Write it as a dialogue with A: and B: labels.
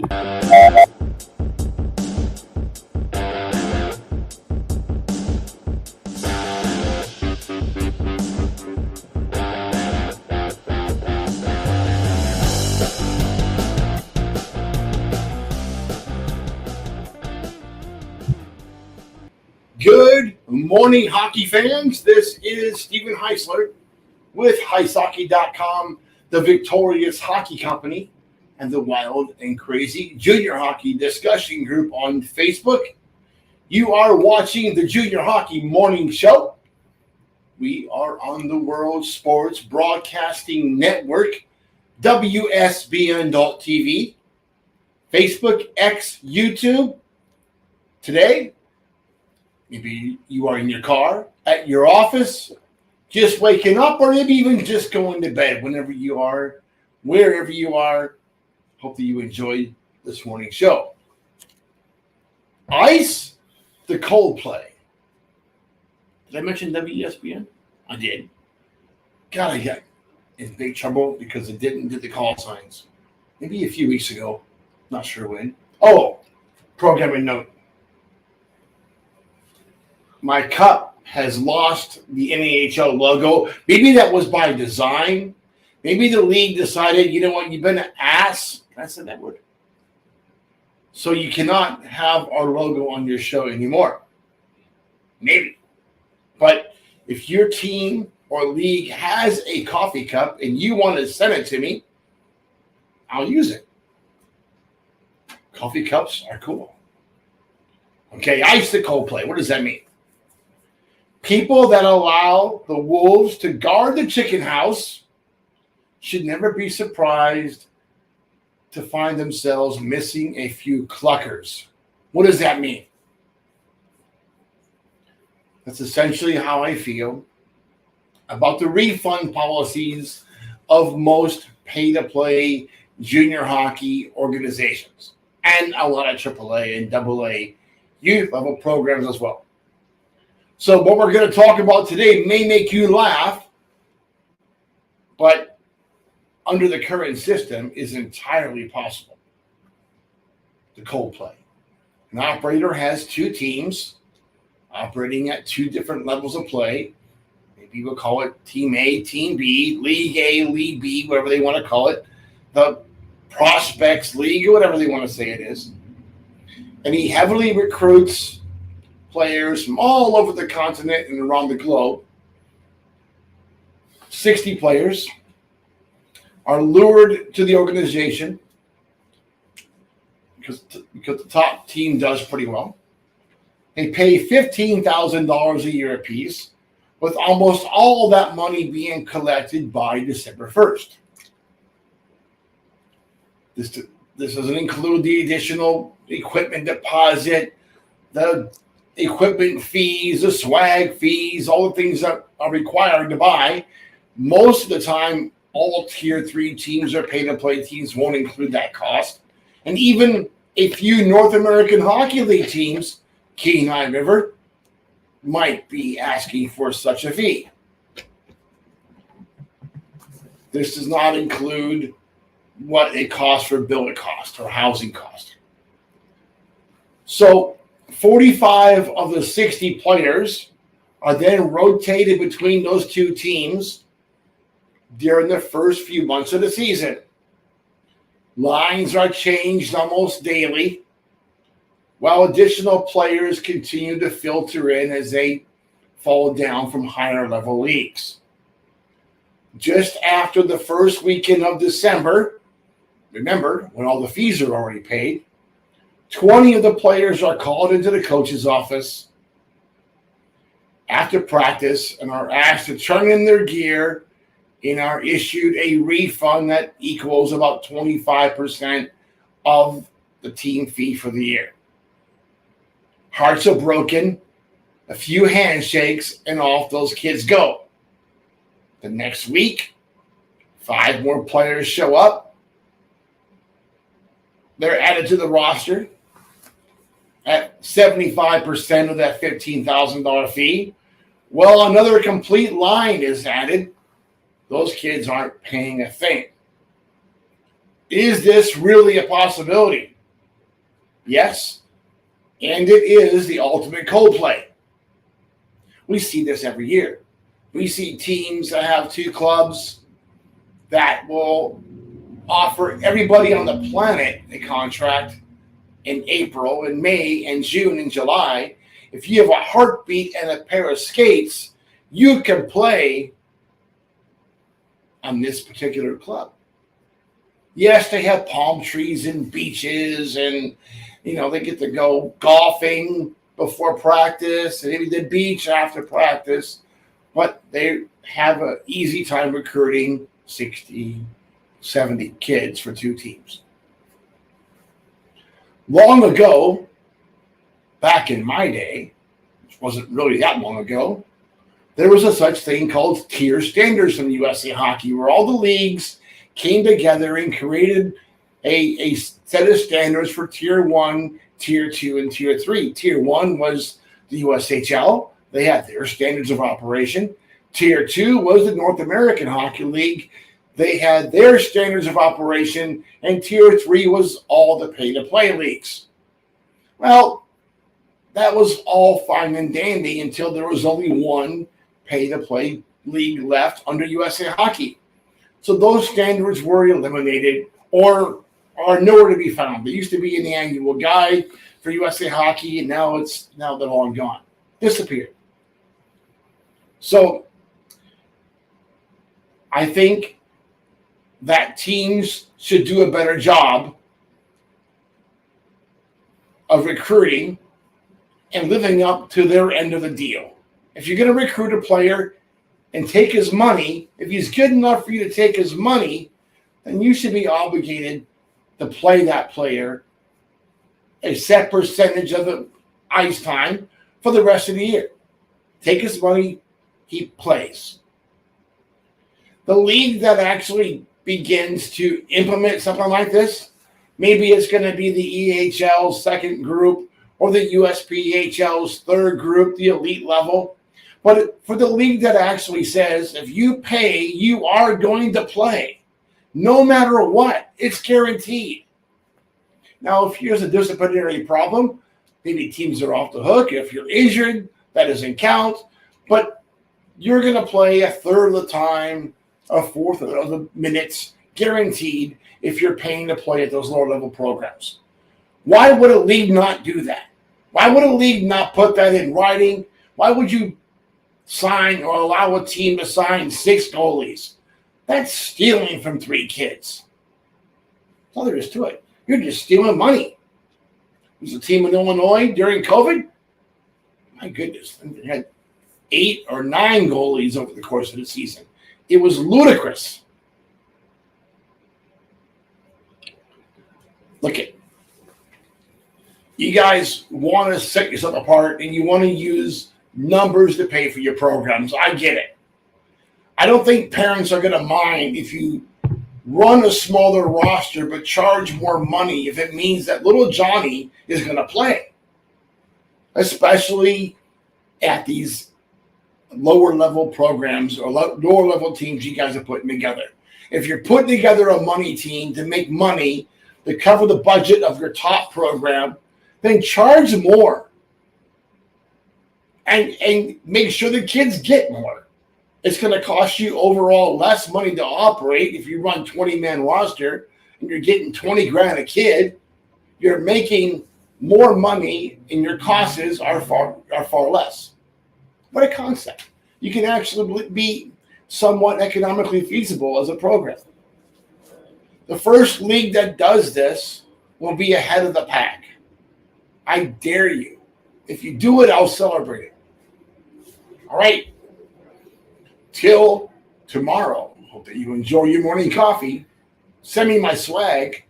A: Good morning, hockey fans. This is Stephen Heisler with HeisHockey.com, the Victorious Hockey Company, and the Wild and Crazy Junior Hockey Discussion Group on Facebook. You are watching the Junior Hockey Morning Show. We are on the World Sports Broadcasting Network, WSBN.TV, Facebook, X, YouTube. Today, maybe you are in your car, at your office, just waking up, or maybe even just going to bed. Whenever you are, wherever you are, hope that you enjoyed this morning's show. Ice, the Coldplay. Did I mention WSBN? I did. God, I got in big trouble because I didn't do the call signs. Maybe a few weeks ago. Not sure when. Oh, programming note. My cup has lost the NHL logo. Maybe that was by design. Maybe the league decided, you know what, you've been an ass. Can I say that word? So you cannot have our logo on your show anymore. Maybe. But if your team or league has a coffee cup and you want to send it to me, I'll use it. Coffee cups are cool. Okay, Ice the Coldplay. What does that mean? People that allow the wolves to guard the chicken house should never be surprised to find themselves missing a few cluckers. What does that mean? That's essentially how I feel about the refund policies of most pay-to-play junior hockey organizations and a lot of AAA and AA youth-level programs as well. So what we're going to talk about today may make you laugh, but under the current system is entirely possible. The Coldplay. An operator has two teams operating at two different levels of play. Maybe we'll call it Team A, Team B, League A, League B, whatever they want to call it. The Prospects League, or whatever they want to say it is. And he heavily recruits players from all over the continent and around the globe. 60 players are lured to the organization because the top team does pretty well. They pay $15,000 a year apiece, with almost all of that money being collected by December 1st. This doesn't include the additional equipment deposit, the equipment fees, the swag fees, all the things that are required to buy. Most of the time, all Tier 3 teams or pay-to-play teams won't include that cost. And even a few North American Hockey League teams, Kenai River, might be asking for such a fee. This does not include what it costs for billet cost or housing cost. So 45 of the 60 players are then rotated between those two teams during the first few months of the season. Lines are changed almost daily, while additional players continue to filter in as they fall down from higher level leagues. Just after the first weekend of December, remember, when all the fees are already paid, 20 of the players are called into the coach's office after practice and are asked to turn in their gear and are issued a refund that equals about 25% of the team fee for the year. Hearts are broken, a few handshakes, and off those kids go. The next week, 5 more players show up. They're added to the roster at 75% of that $15,000 fee. Well, another complete line is added. Those kids aren't paying a thing. Is this really a possibility? Yes, and it is the ultimate Coldplay. We see this every year. We see teams that have two clubs that will offer everybody on the planet a contract in April and May and June and July. If you have a heartbeat and a pair of skates, you can play on this particular club. Yes, they have palm trees and beaches, and they get to go golfing before practice and maybe the beach after practice, but they have an easy time recruiting 60, 70 kids for two teams. Long ago, back in my day, which wasn't really that long ago, there was a such thing called tier standards in USA Hockey, where all the leagues came together and created a set of standards for Tier 1, Tier 2, and Tier 3. Tier 1 was the USHL. They had their standards of operation. Tier 2 was the North American Hockey League. They had their standards of operation. And Tier 3 was all the pay-to-play leagues. Well, that was all fine and dandy until there was only one pay-to-play league left under USA Hockey. So those standards were eliminated or are nowhere to be found. They used to be in the annual guide for USA Hockey, and now they're long gone. Disappeared. So I think that teams should do a better job of recruiting and living up to their end of the deal. If you're going to recruit a player and take his money, if he's good enough for you to take his money, then you should be obligated to play that player a set percentage of the ice time for the rest of the year. Take his money, he plays. The league that actually begins to implement something like this, maybe it's going to be the EHL's second group or the USPHL's third group, the elite level. But for the league that actually says, if you pay, you are going to play. No matter what, it's guaranteed. Now, if there's a disciplinary problem, maybe teams are off the hook. If you're injured, that doesn't count. But you're going to play a third of the time, a fourth of the minutes, guaranteed, if you're paying to play at those lower-level programs. Why would a league not do that? Why would a league not put that in writing? Why would you sign or allow a team to sign 6 goalies? That's stealing from 3 kids. That's all there is to it. You're just stealing money. There's a team in Illinois during COVID. My goodness, they had 8 or 9 goalies over the course of the season. It was ludicrous. Look at you guys want to set yourself apart and you want to use numbers to pay for your programs. I get it. I don't think parents are going to mind if you run a smaller roster but charge more money if it means that little Johnny is going to play, especially at these lower level programs or lower level teams you guys are putting together. If you're putting together a money team to make money to cover the budget of your top program, then charge more and make sure the kids get more. It's going to cost you overall less money to operate if you run 20-man roster and you're getting $20,000 a kid. You're making more money and your costs are far less. What a concept. You can actually be somewhat economically feasible as a program. The first league that does this will be ahead of the pack. I dare you. If you do it, I'll celebrate it. All right. Till tomorrow. Hope that you enjoy your morning coffee. Send me my swag.